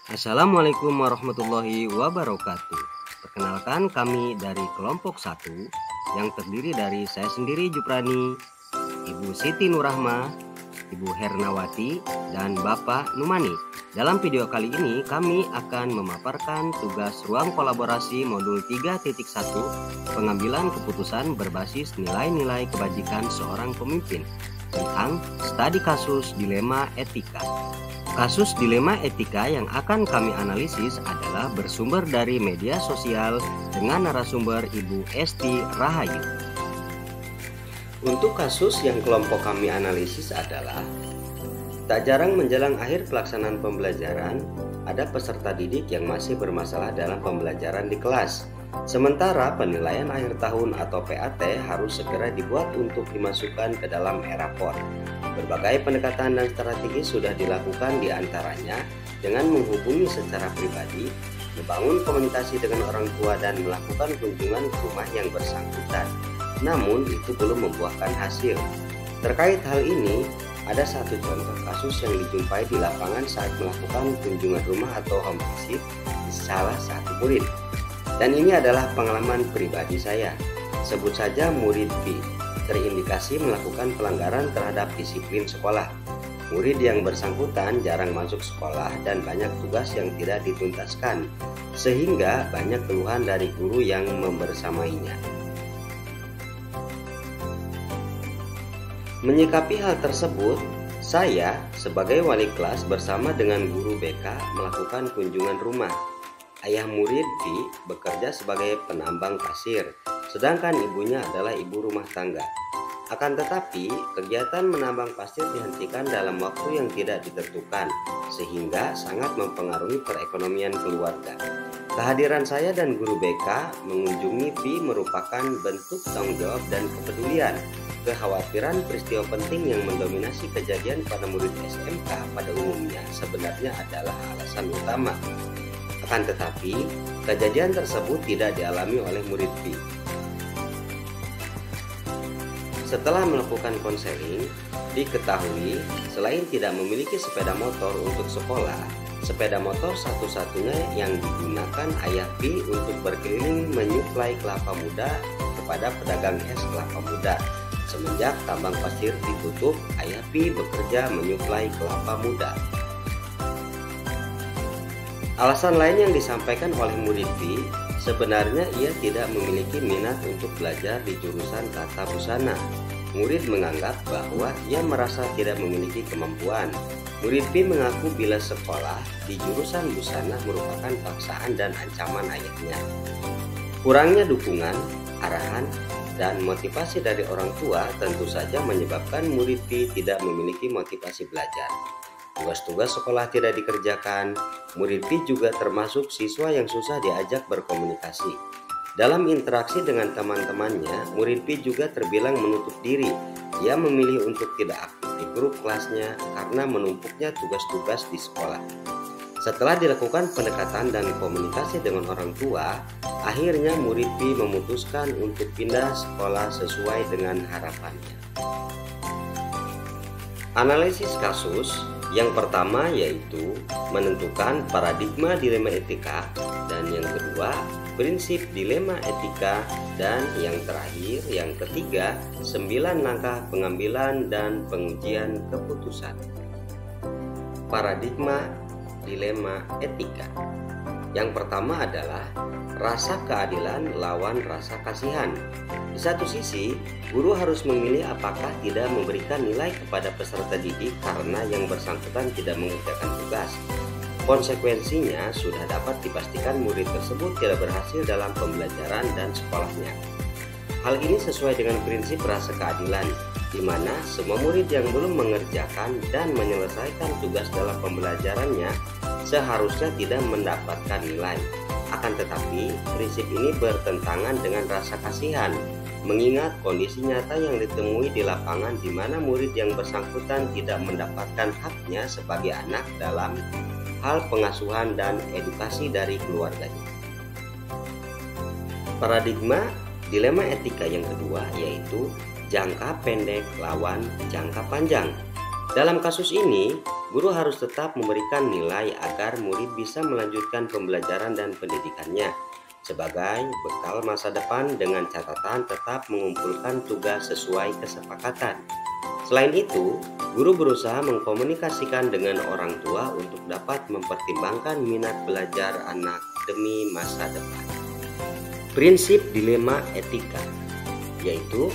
Assalamualaikum warahmatullahi wabarakatuh. Perkenalkan, kami dari kelompok 1 yang terdiri dari saya sendiri Juprani, Ibu Siti Nurrahma, Ibu Hernawati, dan Bapak Numani. Dalam video kali ini kami akan memaparkan tugas ruang kolaborasi modul 3.1 pengambilan keputusan berbasis nilai-nilai kebajikan seorang pemimpin tentang studi kasus dilema etika. Kasus dilema etika yang akan kami analisis adalah bersumber dari media sosial dengan narasumber Ibu Esti Rahayu. Untuk kasus yang kelompok kami analisis adalah, tak jarang menjelang akhir pelaksanaan pembelajaran, ada peserta didik yang masih bermasalah dalam pembelajaran di kelas. Sementara penilaian akhir tahun atau PAT harus segera dibuat untuk dimasukkan ke dalam e-rapor. Berbagai pendekatan dan strategi sudah dilakukan, diantaranya dengan menghubungi secara pribadi, membangun komunikasi dengan orang tua, dan melakukan kunjungan ke rumah yang bersangkutan. Namun itu belum membuahkan hasil. Terkait hal ini, ada satu contoh kasus yang dijumpai di lapangan saat melakukan kunjungan rumah atau home visit di salah satu murid. Dan ini adalah pengalaman pribadi saya. Sebut saja murid B terindikasi melakukan pelanggaran terhadap disiplin sekolah. Murid yang bersangkutan jarang masuk sekolah dan banyak tugas yang tidak dituntaskan, sehingga banyak keluhan dari guru yang membersamainya. Menyikapi hal tersebut, saya sebagai wali kelas bersama dengan guru BK melakukan kunjungan rumah. Ayah murid B bekerja sebagai penambang pasir, sedangkan ibunya adalah ibu rumah tangga. Akan tetapi, kegiatan menambang pasir dihentikan dalam waktu yang tidak ditentukan, sehingga sangat mempengaruhi perekonomian keluarga. Kehadiran saya dan guru BK mengunjungi B merupakan bentuk tanggung jawab dan kepedulian. Kekhawatiran peristiwa penting yang mendominasi kejadian pada murid SMK pada umumnya sebenarnya adalah alasan utama. Akan tetapi, kejadian tersebut tidak dialami oleh murid B. Setelah melakukan konseling, diketahui selain tidak memiliki sepeda motor untuk sekolah, sepeda motor satu-satunya yang digunakan ayah B untuk berkeliling menyuplai kelapa muda kepada pedagang es kelapa muda. Semenjak tambang pasir ditutup, ayah B bekerja menyuplai kelapa muda. Alasan lain yang disampaikan oleh murid B, sebenarnya ia tidak memiliki minat untuk belajar di jurusan tata busana. Murid menganggap bahwa ia merasa tidak memiliki kemampuan. Murid B mengaku bila sekolah di jurusan busana merupakan paksaan dan ancaman ayahnya. Kurangnya dukungan, arahan, dan motivasi dari orang tua tentu saja menyebabkan murid B tidak memiliki motivasi belajar. Tugas-tugas sekolah tidak dikerjakan. Murid B juga termasuk siswa yang susah diajak berkomunikasi. Dalam interaksi dengan teman-temannya, murid B juga terbilang menutup diri. Ia memilih untuk tidak aktif di grup kelasnya karena menumpuknya tugas-tugas di sekolah. Setelah dilakukan pendekatan dan komunikasi dengan orang tua, akhirnya murid B memutuskan untuk pindah sekolah sesuai dengan harapannya. Analisis kasus yang pertama yaitu menentukan paradigma dilema etika, dan yang kedua prinsip dilema etika, dan yang terakhir yang ketiga 9 langkah pengambilan dan pengujian keputusan. Paradigma dilema etika. Yang pertama adalah rasa keadilan lawan rasa kasihan. Di satu sisi, guru harus memilih apakah tidak memberikan nilai kepada peserta didik karena yang bersangkutan tidak mengerjakan tugas. Konsekuensinya sudah dapat dipastikan murid tersebut tidak berhasil dalam pembelajaran dan sekolahnya. Hal ini sesuai dengan prinsip rasa keadilan, di mana semua murid yang belum mengerjakan dan menyelesaikan tugas dalam pembelajarannya seharusnya tidak mendapatkan nilai. Akan tetapi, prinsip ini bertentangan dengan rasa kasihan, mengingat kondisi nyata yang ditemui di lapangan di mana murid yang bersangkutan tidak mendapatkan haknya sebagai anak dalam hal pengasuhan dan edukasi dari keluarganya. Paradigma dilema etika yang kedua yaitu jangka pendek lawan jangka panjang. Dalam kasus ini, guru harus tetap memberikan nilai agar murid bisa melanjutkan pembelajaran dan pendidikannya sebagai bekal masa depan dengan catatan tetap mengumpulkan tugas sesuai kesepakatan. Selain itu, guru berusaha mengkomunikasikan dengan orang tua untuk dapat mempertimbangkan minat belajar anak demi masa depan. Prinsip dilema etika, yaitu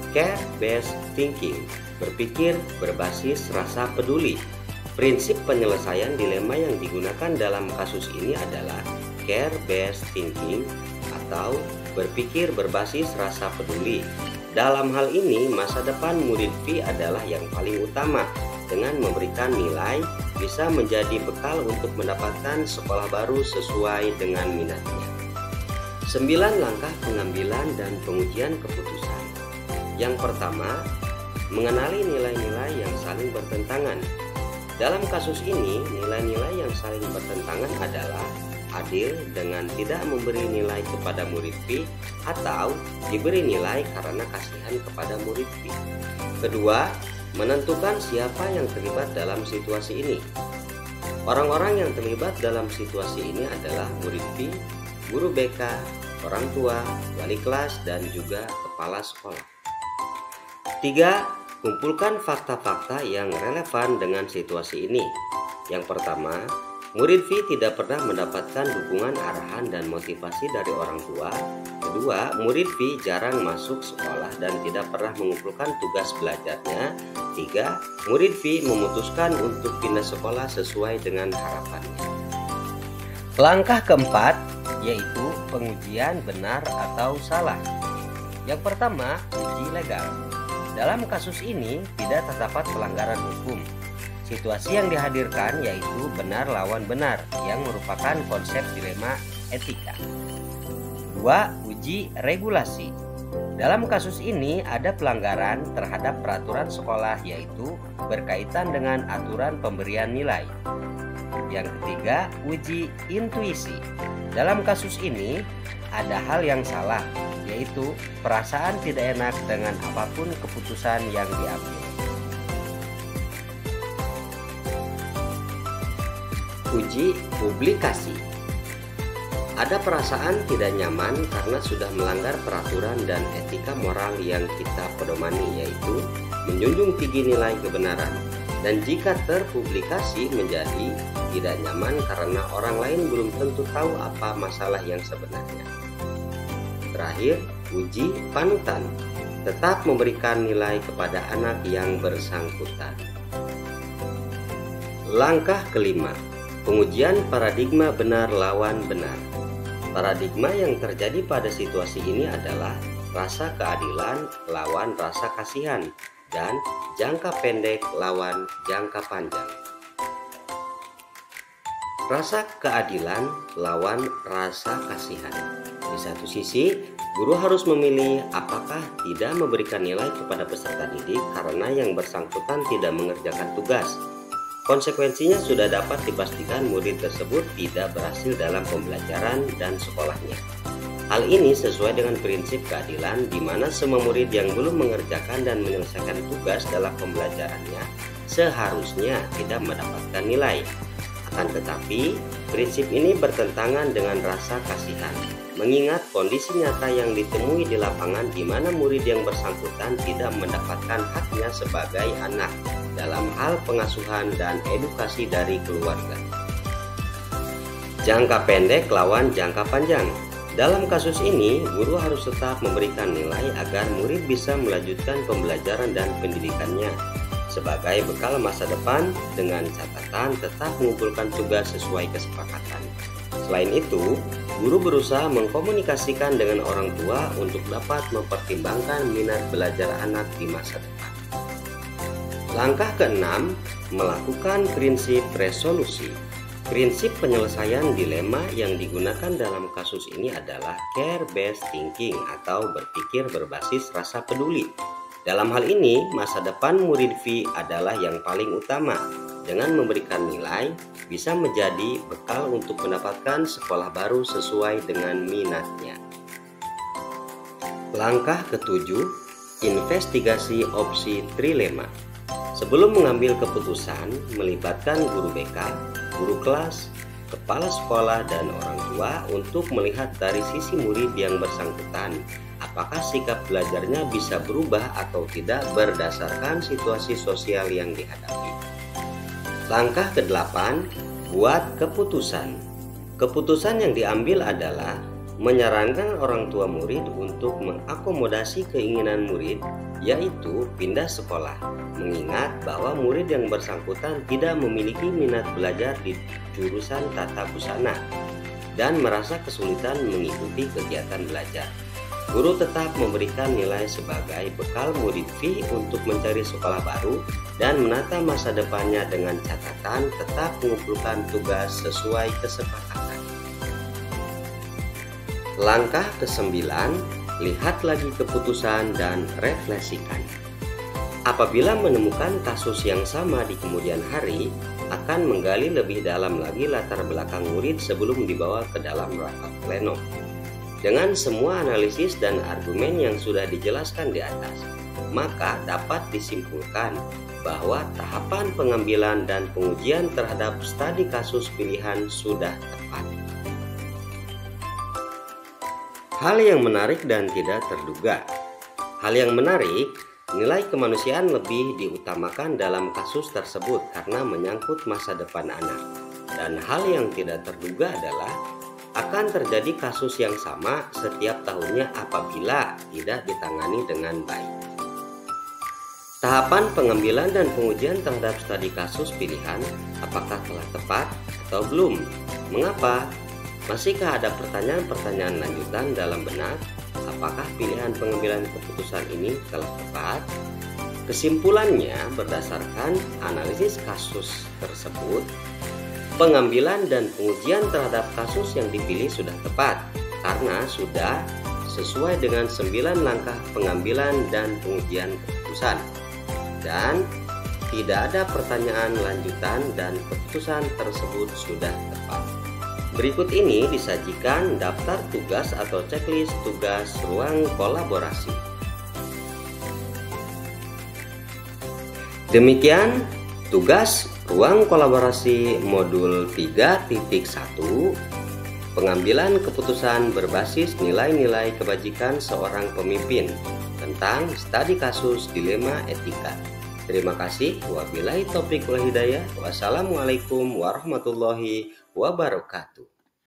care-based thinking, berpikir berbasis rasa peduli. Prinsip penyelesaian dilema yang digunakan dalam kasus ini adalah care-based thinking atau berpikir berbasis rasa peduli. Dalam hal ini, masa depan murid V adalah yang paling utama. Dengan memberikan nilai, bisa menjadi bekal untuk mendapatkan sekolah baru sesuai dengan minatnya. 9 langkah pengambilan dan pengujian keputusan. Yang pertama, mengenali nilai-nilai yang saling bertentangan. Dalam kasus ini, nilai-nilai yang saling bertentangan adalah adil dengan tidak memberi nilai kepada murid V atau diberi nilai karena kasihan kepada murid V. Kedua, menentukan siapa yang terlibat dalam situasi ini. Orang-orang yang terlibat dalam situasi ini adalah murid V, guru BK, orang tua, wali kelas, dan juga kepala sekolah. 3. Kumpulkan fakta-fakta yang relevan dengan situasi ini. Yang pertama, murid V tidak pernah mendapatkan dukungan, arahan, dan motivasi dari orang tua. Kedua, murid V jarang masuk sekolah dan tidak pernah mengumpulkan tugas belajarnya. 3. Murid V memutuskan untuk pindah sekolah sesuai dengan harapannya. Langkah keempat, yaitu pengujian benar atau salah. Yang pertama, uji legal. Dalam kasus ini tidak terdapat pelanggaran hukum. Situasi yang dihadirkan yaitu benar lawan benar yang merupakan konsep dilema etika. 2. Uji regulasi. Dalam kasus ini ada pelanggaran terhadap peraturan sekolah yaitu berkaitan dengan aturan pemberian nilai. Yang ketiga, uji intuisi. Dalam kasus ini ada hal yang salah yaitu perasaan tidak enak dengan apapun keputusan yang diambil. Uji publikasi. Ada perasaan tidak nyaman karena sudah melanggar peraturan dan etika moral yang kita pedomani, yaitu menjunjung tinggi nilai kebenaran. Dan jika terpublikasi menjadi tidak nyaman karena orang lain belum tentu tahu apa masalah yang sebenarnya. Terakhir, uji panutan. Tetap memberikan nilai kepada anak yang bersangkutan. Langkah kelima, pengujian paradigma benar lawan benar. Paradigma yang terjadi pada situasi ini adalah rasa keadilan lawan rasa kasihan dan jangka pendek lawan jangka panjang. Rasa keadilan lawan rasa kasihan. Di satu sisi, guru harus memilih apakah tidak memberikan nilai kepada peserta didik karena yang bersangkutan tidak mengerjakan tugas. Konsekuensinya sudah dapat dipastikan murid tersebut tidak berhasil dalam pembelajaran dan sekolahnya. Hal ini sesuai dengan prinsip keadilan di mana semua murid yang belum mengerjakan dan menyelesaikan tugas dalam pembelajarannya seharusnya tidak mendapatkan nilai. Akan tetapi, prinsip ini bertentangan dengan rasa kasihan, mengingat kondisi nyata yang ditemui di lapangan di mana murid yang bersangkutan tidak mendapatkan haknya sebagai anak dalam hal pengasuhan dan edukasi dari keluarga. Jangka pendek lawan jangka panjang. Dalam kasus ini, guru harus tetap memberikan nilai agar murid bisa melanjutkan pembelajaran dan pendidikannya sebagai bekal masa depan dengan catatan tetap mengumpulkan tugas sesuai kesepakatan. Selain itu, guru berusaha mengkomunikasikan dengan orang tua untuk dapat mempertimbangkan minat belajar anak di masa depan. Langkah keenam, melakukan prinsip resolusi. Prinsip penyelesaian dilema yang digunakan dalam kasus ini adalah care-based thinking atau berpikir berbasis rasa peduli. Dalam hal ini, masa depan murid V adalah yang paling utama. Dengan memberikan nilai, bisa menjadi bekal untuk mendapatkan sekolah baru sesuai dengan minatnya. Langkah ketujuh, investigasi opsi trilema. Sebelum mengambil keputusan, melibatkan guru BK, guru kelas, kepala sekolah, dan orang tua untuk melihat dari sisi murid yang bersangkutan, apakah sikap belajarnya bisa berubah atau tidak berdasarkan situasi sosial yang dihadapi. Langkah ke-8, buat keputusan. Keputusan yang diambil adalah menyarankan orang tua murid untuk mengakomodasi keinginan murid, yaitu pindah sekolah, mengingat bahwa murid yang bersangkutan tidak memiliki minat belajar di jurusan tata busana dan merasa kesulitan mengikuti kegiatan belajar. Guru tetap memberikan nilai sebagai bekal murid untuk mencari sekolah baru dan menata masa depannya dengan catatan tetap mengumpulkan tugas sesuai kesepakatan. Langkah ke-9, lihat lagi keputusan dan refleksikan. Apabila menemukan kasus yang sama di kemudian hari, akan menggali lebih dalam lagi latar belakang murid sebelum dibawa ke dalam rapat pleno. Dengan semua analisis dan argumen yang sudah dijelaskan di atas, maka dapat disimpulkan bahwa tahapan pengambilan dan pengujian terhadap studi kasus pilihan sudah tepat. Hal yang menarik dan tidak terduga. Hal yang menarik, nilai kemanusiaan lebih diutamakan dalam kasus tersebut karena menyangkut masa depan anak. Dan hal yang tidak terduga adalah akan terjadi kasus yang sama setiap tahunnya apabila tidak ditangani dengan baik. Tahapan pengambilan dan pengujian terhadap studi kasus pilihan apakah telah tepat atau belum? Mengapa? Masihkah ada pertanyaan-pertanyaan lanjutan dalam benak? Apakah pilihan pengambilan keputusan ini telah tepat? Kesimpulannya, berdasarkan analisis kasus tersebut, pengambilan dan pengujian terhadap kasus yang dipilih sudah tepat karena sudah sesuai dengan 9 langkah pengambilan dan pengujian keputusan, dan tidak ada pertanyaan lanjutan dan keputusan tersebut sudah tepat. Berikut ini disajikan daftar tugas atau checklist tugas ruang kolaborasi. Demikian tugas ruang kolaborasi modul 3.1, pengambilan keputusan berbasis nilai-nilai kebajikan seorang pemimpin tentang studi kasus dilema etika. Terima kasih. Wabillahi taufiq wal hidayah. Wassalamualaikum warahmatullahi wabarakatuh.